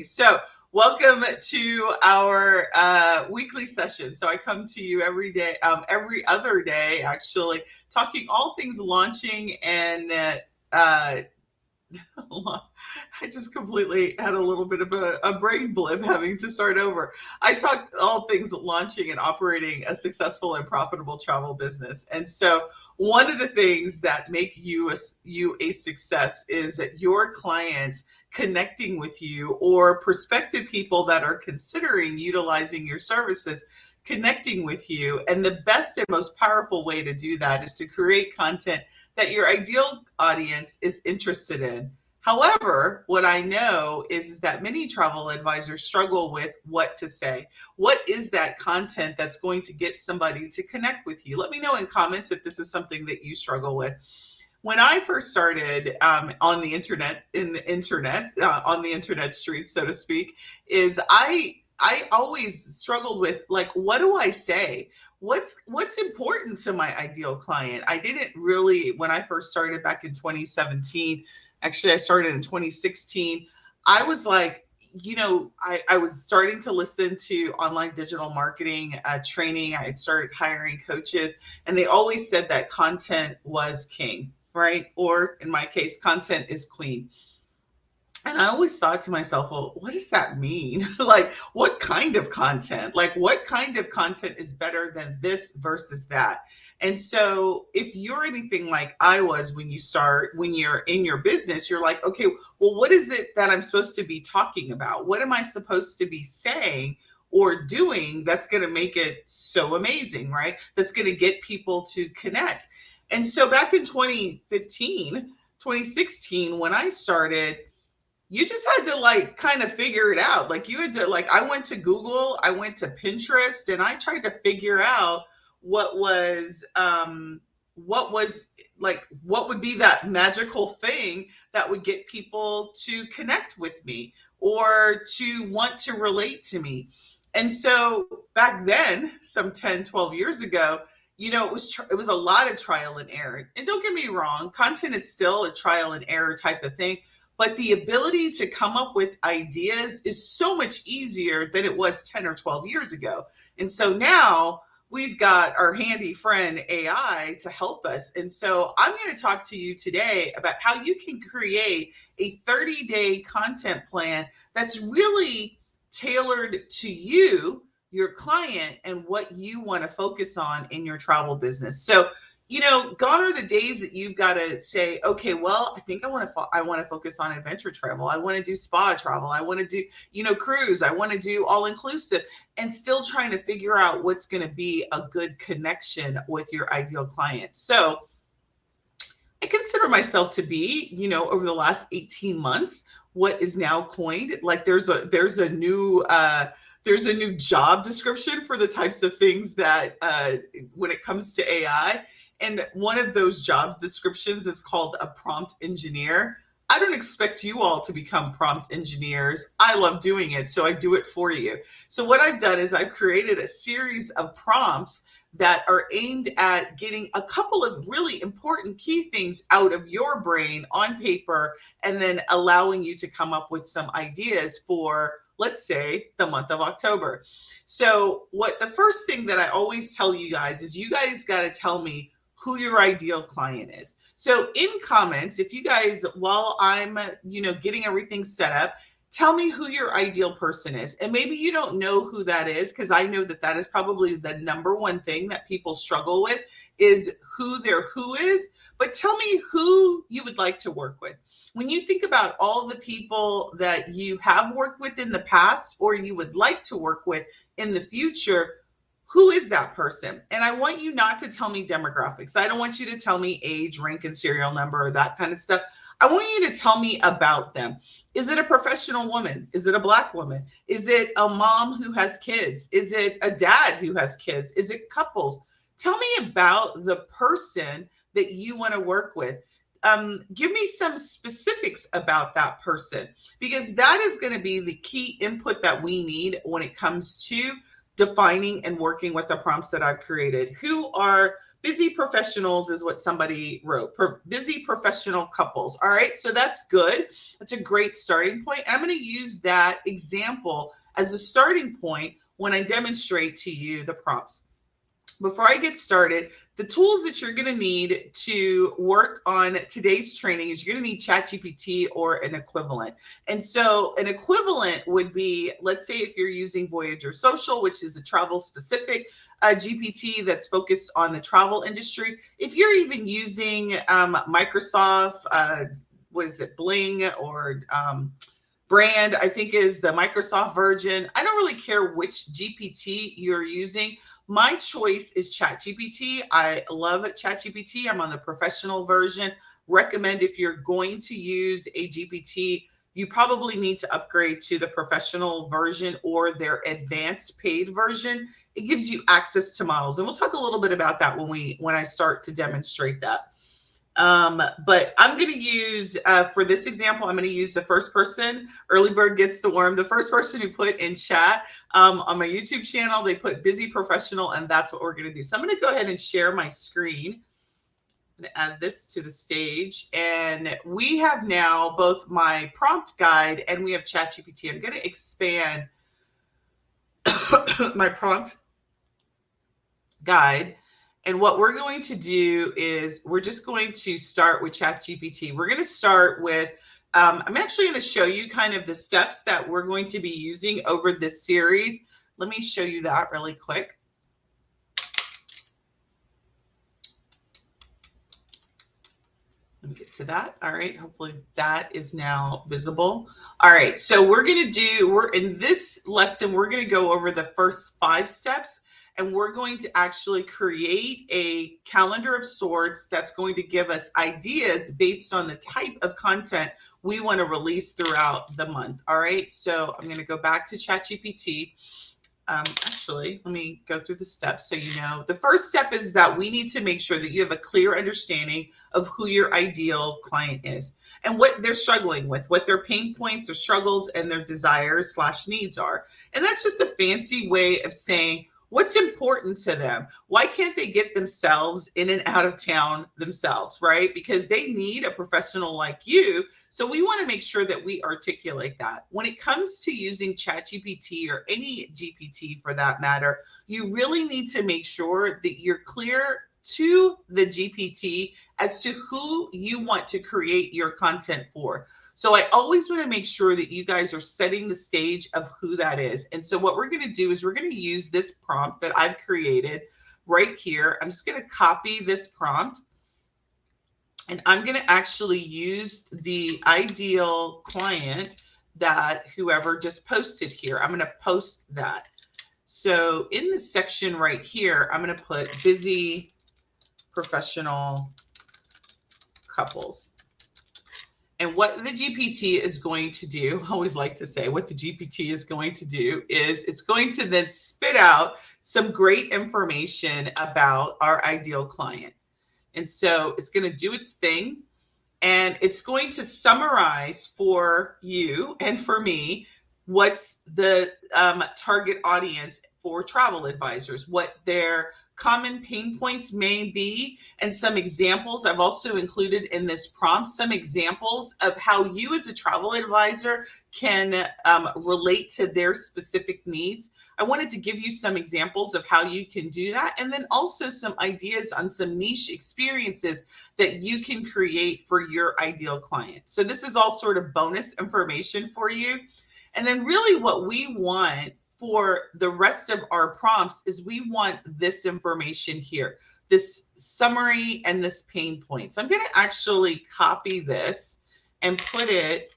So, welcome to our weekly session. So, I come to you every day, every other day, actually, talking all things launching and uh, I just completely had a little bit of a brain blip having to start over. I talked all things launching and operating a successful and profitable travel business. And so one of the things that make you a success is that your clients connecting with you or prospective people that are considering utilizing your services connecting with you. And the best and most powerful way to do that is to create content that your ideal audience is interested in. However, what I know is that many travel advisors struggle with what to say. What is that content that's going to get somebody to connect with you? Let me know in comments if this is something that you struggle with. When I first started on the internet, on the internet street, so to speak, is I always struggled with, like, what do I say? What's important to my ideal client? I didn't really, when I first started back in 2017, actually I started in 2016, I was like, I was starting to listen to online digital marketing training. I had started hiring coaches, and they always said that content was king, right? Or in my case, content is queen. And I always thought to myself, well, what does that mean? Like, what kind of content? Like, what kind of content is better than this versus that? And so, if you're anything like I was when you're in your business, you're like, okay, well, what is it that I'm supposed to be talking about? What am I supposed to be saying or doing that's going to make it so amazing, right? That's going to get people to connect. And so, back in 2015, 2016, when I started, you just had to, like, kind of figure it out. Like, you had to, like, I went to Google, I went to Pinterest, and I tried to figure out what was what would be that magical thing that would get people to connect with me or to want to relate to me. And so back then, some 10, 12 years ago, it was a lot of trial and error. And don't get me wrong, content is still a trial and error type of thing, but the ability to come up with ideas is so much easier than it was 10 or 12 years ago. And so now we've got our handy friend AI to help us. And so I'm going to talk to you today about how you can create a 30-day content plan that's really tailored to you, your client, and what you want to focus on in your travel business. So, gone are the days that you've got to say, okay, well, I think I want to focus on adventure travel. I want to do spa travel. I want to do, cruise. I want to do all inclusive, and still trying to figure out what's going to be a good connection with your ideal client. So I consider myself to be, over the last 18 months, what is now coined, like, there's a new job description for the types of things that when it comes to AI. And one of those job descriptions is called a prompt engineer. I don't expect you all to become prompt engineers. I love doing it, so I do it for you. So what I've done is I've created a series of prompts that are aimed at getting a couple of really important key things out of your brain on paper, and then allowing you to come up with some ideas for, let's say, the month of October. So the first thing that I always tell you guys is, you guys got to tell me who your ideal client is. So in comments, if you guys, while I'm, getting everything set up, tell me who your ideal person is. And maybe you don't know who that is, because I know that is probably the number one thing that people struggle with, is who their who is. But tell me who you would like to work with. When you think about all the people that you have worked with in the past, or you would like to work with in the future, who is that person? And I want you not to tell me demographics. I don't want you to tell me age, rank, and serial number, or that kind of stuff. I want you to tell me about them. Is it a professional woman? Is it a Black woman? Is it a mom who has kids? Is it a dad who has kids? Is it couples? Tell me about the person that you want to work with. Give me some specifics about that person, because that is going to be the key input that we need when it comes to defining and working with the prompts that I've created. Who are Busy professionals is what somebody wrote. Busy professional couples. All right, so that's good. That's a great starting point. I'm going to use that example as a starting point when I demonstrate to you the prompts. Before I get started, the tools that you're going to need to work on today's training is you're going to need ChatGPT or an equivalent. And so an equivalent would be, let's say if you're using Voyager Social, which is a travel specific GPT that's focused on the travel industry. If you're even using Microsoft, what is it, Bling or Brand, I think is the Microsoft version. I don't really care which GPT you're using. My choice is ChatGPT. I love ChatGPT. I'm on the professional version. Recommend if you're going to use a GPT, you probably need to upgrade to the professional version or their advanced paid version. It gives you access to models. And we'll talk a little bit about that when I start to demonstrate that. But I'm going to use, for this example, I'm going to use the first person. Early bird gets the worm. The first person who put in chat on my YouTube channel, they put busy professional, and that's what we're going to do. So I'm going to go ahead and share my screen. I'm going to add this to the stage. And we have now both my prompt guide and we have ChatGPT. I'm going to expand my prompt guide. And what we're going to do is we're just going to start with ChatGPT. We're going to start with, I'm actually going to show you kind of the steps that we're going to be using over this series. Let me show you that really quick. Let me get to that. All right. Hopefully that is now visible. All right. So we're in this lesson, we're going to go over the first 5 steps. And we're going to actually create a calendar of sorts that's going to give us ideas based on the type of content we want to release throughout the month. All right, so I'm going to go back to ChatGPT. Actually, let me go through the steps so you know. The first step is that we need to make sure that you have a clear understanding of who your ideal client is and what they're struggling with, what their pain points or struggles and their desires / needs are. And that's just a fancy way of saying, what's important to them? Why can't they get themselves in and out of town themselves, right? Because they need a professional like you. So we want to make sure that we articulate that. When it comes to using ChatGPT or any GPT for that matter, you really need to make sure that you're clear to the GPT as to who you want to create your content for. So I always want to make sure that you guys are setting the stage of who that is. And so what we're going to do is we're going to use this prompt that I've created right here. I'm just going to copy this prompt and I'm going to actually use the ideal client that whoever just posted here. I'm going to post that. So in the section right here, I'm going to put busy professional couples. And what the GPT is going to do, I always like to say what the GPT is going to do is it's going to then spit out some great information about our ideal client. And so it's going to do its thing and it's going to summarize for you and for me what's the target audience for travel advisors, what their common pain points may be, and some examples. I've also included in this prompt some examples of how you as a travel advisor can relate to their specific needs. I wanted to give you some examples of how you can do that, and then also some ideas on some niche experiences that you can create for your ideal client. So this is all sort of bonus information for you. And then really what we want for the rest of our prompts is we want this information here, this summary and this pain point. So I'm going to actually copy this and put it,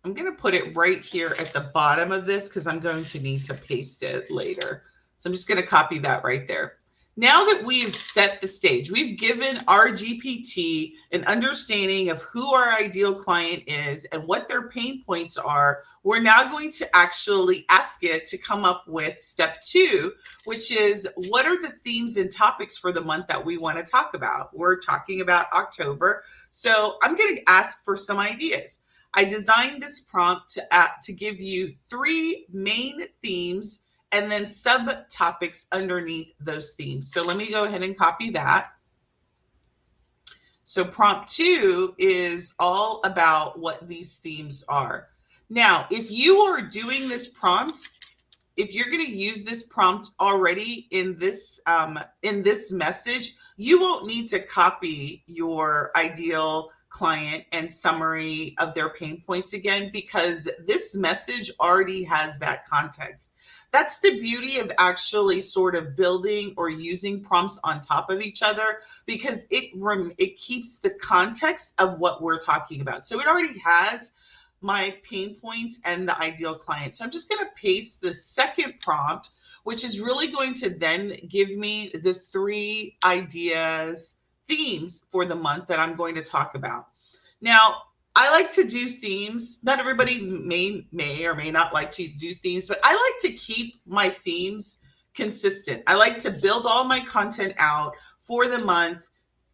I'm going to put it right here at the bottom of this because I'm going to need to paste it later. So I'm just going to copy that right there. Now that we've set the stage, we've given our GPT an understanding of who our ideal client is and what their pain points are, we're now going to actually ask it to come up with step 2, which is what are the themes and topics for the month that we want to talk about? We're talking about October, so I'm going to ask for some ideas. I designed this prompt to give you 3 main themes and then subtopics underneath those themes. So let me go ahead and copy that. So prompt 2 is all about what these themes are. Now, if you are doing this prompt, if you're going to use this prompt already in this message, you won't need to copy your ideal client and summary of their pain points again, because this message already has that context. That's the beauty of actually sort of building or using prompts on top of each other, because it keeps the context of what we're talking about. So it already has my pain points and the ideal client. So I'm just going to paste the second prompt, which is really going to then give me the 3 ideas, themes for the month that I'm going to talk about. Now, I like to do themes. Not everybody may or may not like to do themes, but I like to keep my themes consistent. I like to build all my content out for the month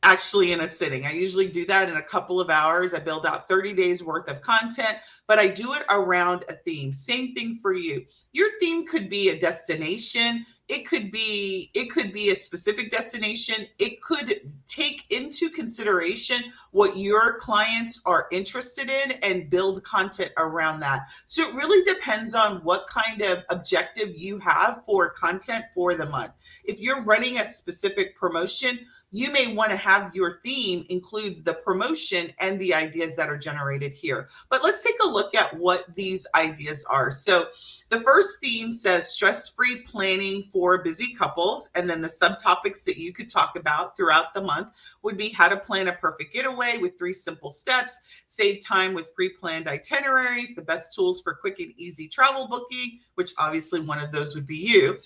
actually in a sitting. I usually do that in a couple of hours. I build out 30 days worth of content, but I do it around a theme. Same thing for you. Your theme could be a destination. It could be a specific destination. It could take into consideration what your clients are interested in and build content around that. So it really depends on what kind of objective you have for content for the month. If you're running a specific promotion, you may want to have your theme include the promotion and the ideas that are generated here. But let's take a look at what these ideas are. So the first theme says stress-free planning for busy couples. And then the subtopics that you could talk about throughout the month would be how to plan a perfect getaway with 3 simple steps, save time with pre-planned itineraries, the best tools for quick and easy travel booking, which obviously one of those would be you.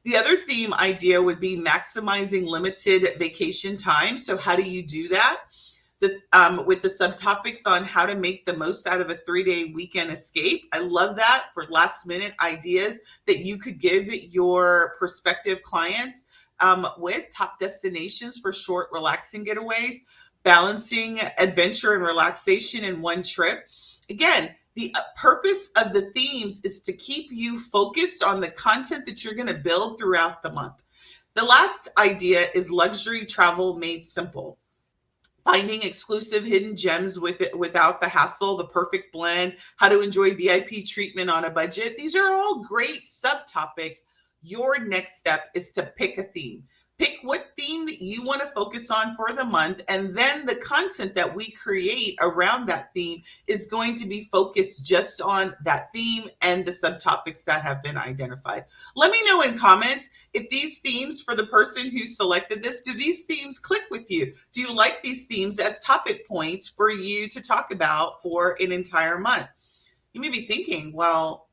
The other theme idea would be maximizing limited vacation time. So how do you do that? With the subtopics on how to make the most out of a 3-day weekend escape. I love that for last minute ideas that you could give your prospective clients with top destinations for short, relaxing getaways, balancing adventure and relaxation in one trip. Again, the purpose of the themes is to keep you focused on the content that you're going to build throughout the month. The last idea is luxury travel made simple. Finding exclusive hidden gems without the hassle, the perfect blend, how to enjoy VIP treatment on a budget. These are all great subtopics. Your next step is to pick a theme. Pick what theme that you want to focus on for the month, and then the content that we create around that theme is going to be focused just on that theme and the subtopics that have been identified. Let me know in comments if these themes, for the person who selected this, do these themes click with you? Do you like these themes as topic points for you to talk about for an entire month? You may be thinking, well,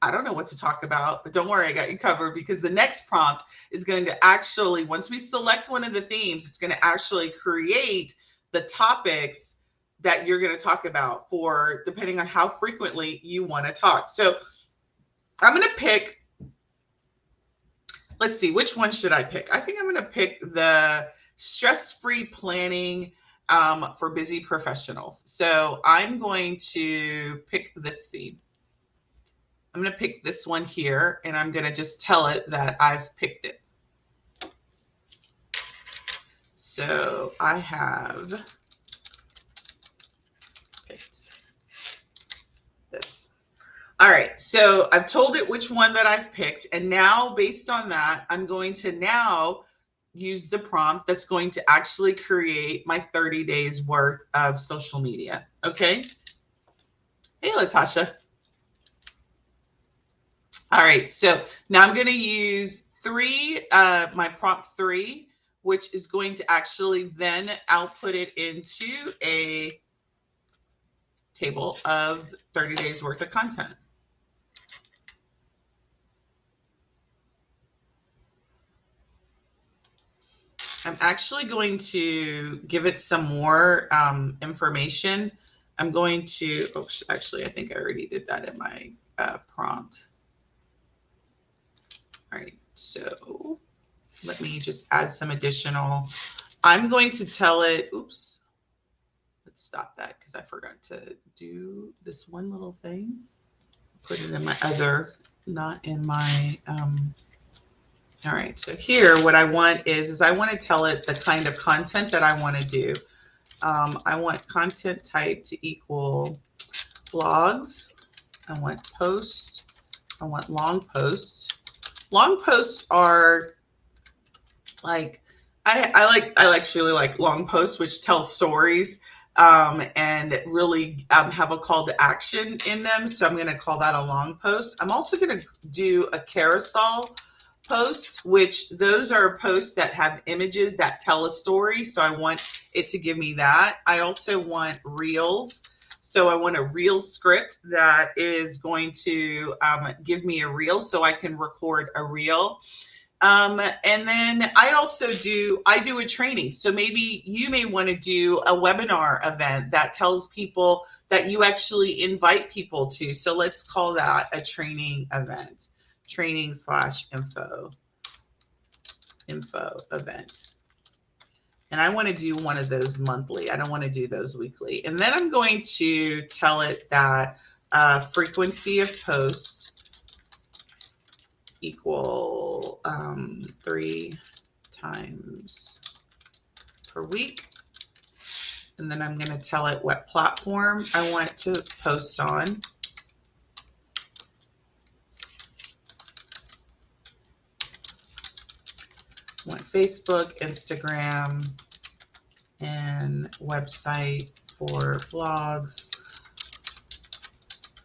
I don't know what to talk about, but don't worry, I got you covered, because the next prompt is going to actually, once we select one of the themes, it's going to actually create the topics that you're going to talk about for, depending on how frequently you want to talk. So I'm going to pick, let's see, which one should I pick? I think I'm going to pick the stress-free planning for busy professionals. So I'm going to pick this theme. I'm going to pick this one here, and I'm going to just tell it that I've picked it. So I have picked this. All right, so I've told it which one that I've picked, and now based on that, I'm going to now use the prompt that's going to actually create my 30 days worth of social media. Okay? Hey, Latasha. All right, so now I'm going to use my prompt 3, which is going to actually then output it into a table of 30 days worth of content. I'm actually going to give it some more information. I'm going to, oh, actually, I think I already did that in my prompt. All right, so let me just add some additional. I'm going to tell it, oops, let's stop that because I forgot to do this one little thing. Put it in my other not in my, all right, so here what I want is I want to tell it the kind of content that I want to do. I want content type to equal blogs. I want post. I want long posts. Long posts are like, I actually like long posts which tell stories and really have a call to action in them. So I'm going to call that a long post. I'm also going to do a carousel post, which those are posts that have images that tell a story. So I want it to give me that. I also want reels. So I want a reel script that is going to give me a reel so I can record a reel. And then I do a training. So maybe you may want to do a webinar event that tells people that you actually invite people to. So let's call that a training event, training/info event. And I want to do one of those monthly. I don't want to do those weekly. And then I'm going to tell it that frequency of posts equal 3 times per week. And then I'm going to tell it what platform I want to post on. I want Facebook, Instagram, and website for blogs,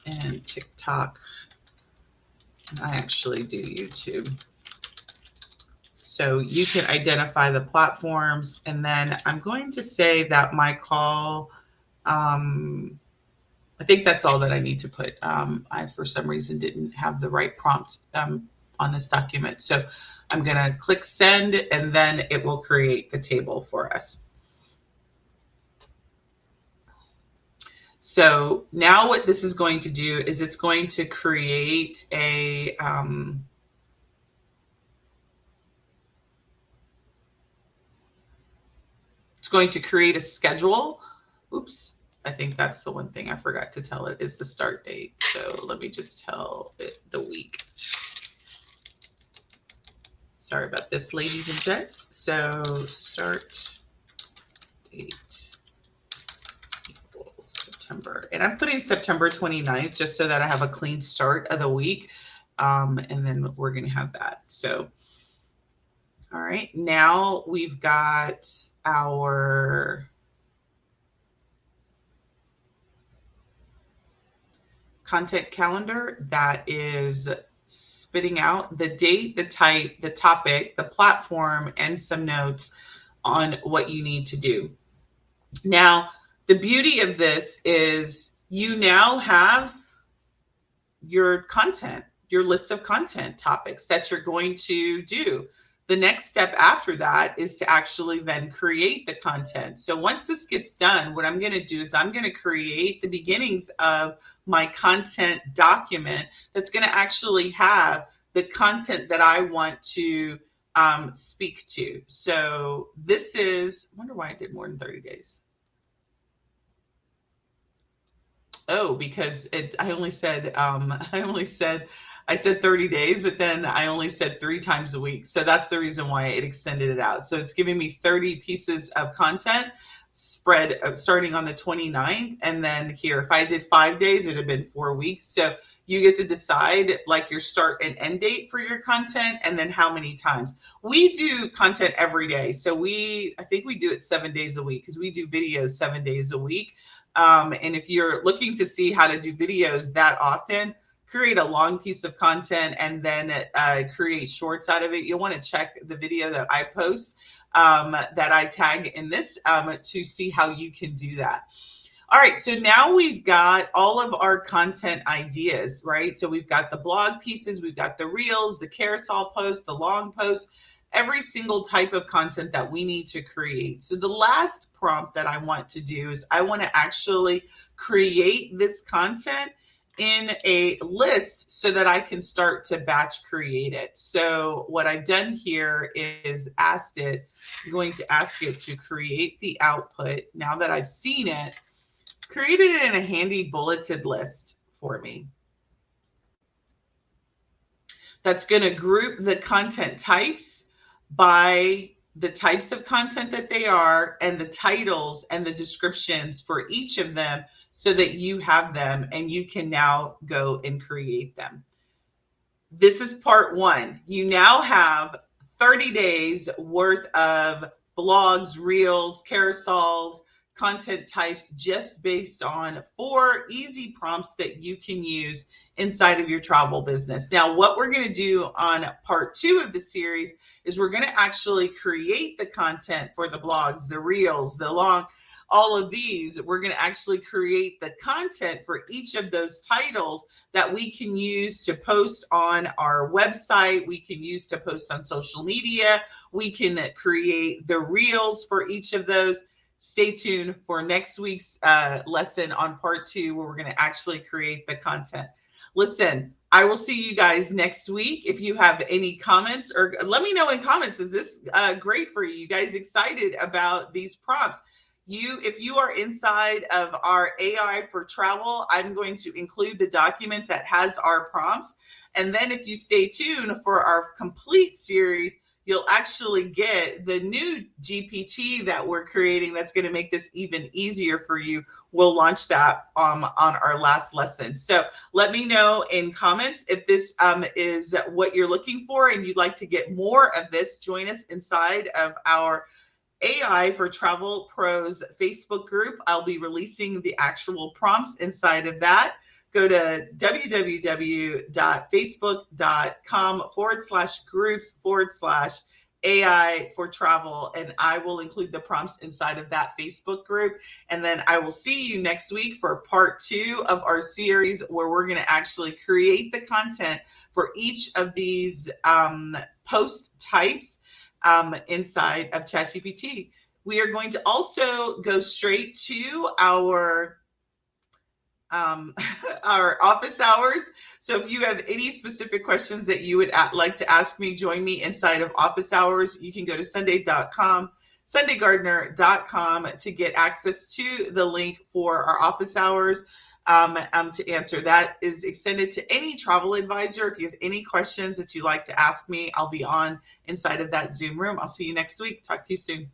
and TikTok. And I actually do YouTube. So you can identify the platforms, and then I'm going to say that my call, I think that's all that I need to put. I, for some reason, didn't have the right prompt on this document. So I'm going to click send, and then it will create the table for us. So now what this is going to do is it's going to create a schedule. Oops, I think that's the one thing I forgot to tell it is the start date. So let me just tell it the week. Sorry about this, ladies and gents. So start date equals September. And I'm putting September 29th just so that I have a clean start of the week. And then we're going to have that. So, all right, now we've got our content calendar that is spitting out the date, the type, the topic, the platform, and some notes on what you need to do. Now, the beauty of this is you now have your content, your list of content topics that you're going to do. The next step after that is to actually then create the content. So once this gets done, what I'm going to do is I'm going to create the beginnings of my content document that's going to actually have the content that I want to speak to. So this is, I wonder why I did more than 30 days. Oh, because I said 30 days, but then I only said 3 times a week. So that's the reason why it extended it out. So it's giving me 30 pieces of content spread starting on the 29th. And then here, if I did 5 days, it would have been 4 weeks. So you get to decide like your start and end date for your content and then how many times. We do content every day. So I think we do it 7 days a week because we do videos 7 days a week. And if you're looking to see how to do videos that often, create a long piece of content and then create shorts out of it. You'll want to check the video that I post that I tag in this to see how you can do that. All right, so now we've got all of our content ideas, right? So we've got the blog pieces, we've got the reels, the carousel posts, the long posts, every single type of content that we need to create. So the last prompt that I want to do is I want to actually create this content in a list so that I can start to batch create it. So what I've done here is I'm going to ask it to create the output. Now that I've seen it, created it in a handy bulleted list for me. that's going to group the content types by the types of content that they are and the titles and the descriptions for each of them so that you have them and you can now go and create them. This is part one. You now have 30 days worth of blogs, reels, carousels, content types just based on 4 easy prompts that you can use inside of your travel business. Now, what we're going to do on part 2 of the series is we're going to actually create the content for the blogs, the reels, the long, all of these. We're going to actually create the content for each of those titles that we can use to post on our website. We can use to post on social media. We can create the reels for each of those. Stay tuned for next week's lesson on part 2, where we're going to actually create the content. Listen, I will see you guys next week. If you have any comments, or let me know in comments, is this great for you? You guys excited about these prompts? If you are inside of our AI for travel, I'm going to include the document that has our prompts. And then if you stay tuned for our complete series, you'll actually get the new GPT that we're creating that's going to make this even easier for you. We'll launch that on our last lesson. So let me know in comments if this is what you're looking for and you'd like to get more of this. Join us inside of our AI for Travel Pros Facebook group. I'll be releasing the actual prompts inside of that. Go to www.facebook.com/groups/AI for travel, and I will include the prompts inside of that Facebook group. And then I will see you next week for part 2 of our series, where we're going to actually create the content for each of these post types inside of ChatGPT. We are going to also go straight to our office hours. So if you have any specific questions that you would like to ask me, join me inside of office hours. You can go to sunday.com, sundaygardener.com to get access to the link for our office hours. To answer. That is extended to any travel advisor. If you have any questions that you'd like to ask me, I'll be on inside of that Zoom room. I'll see you next week. Talk to you soon.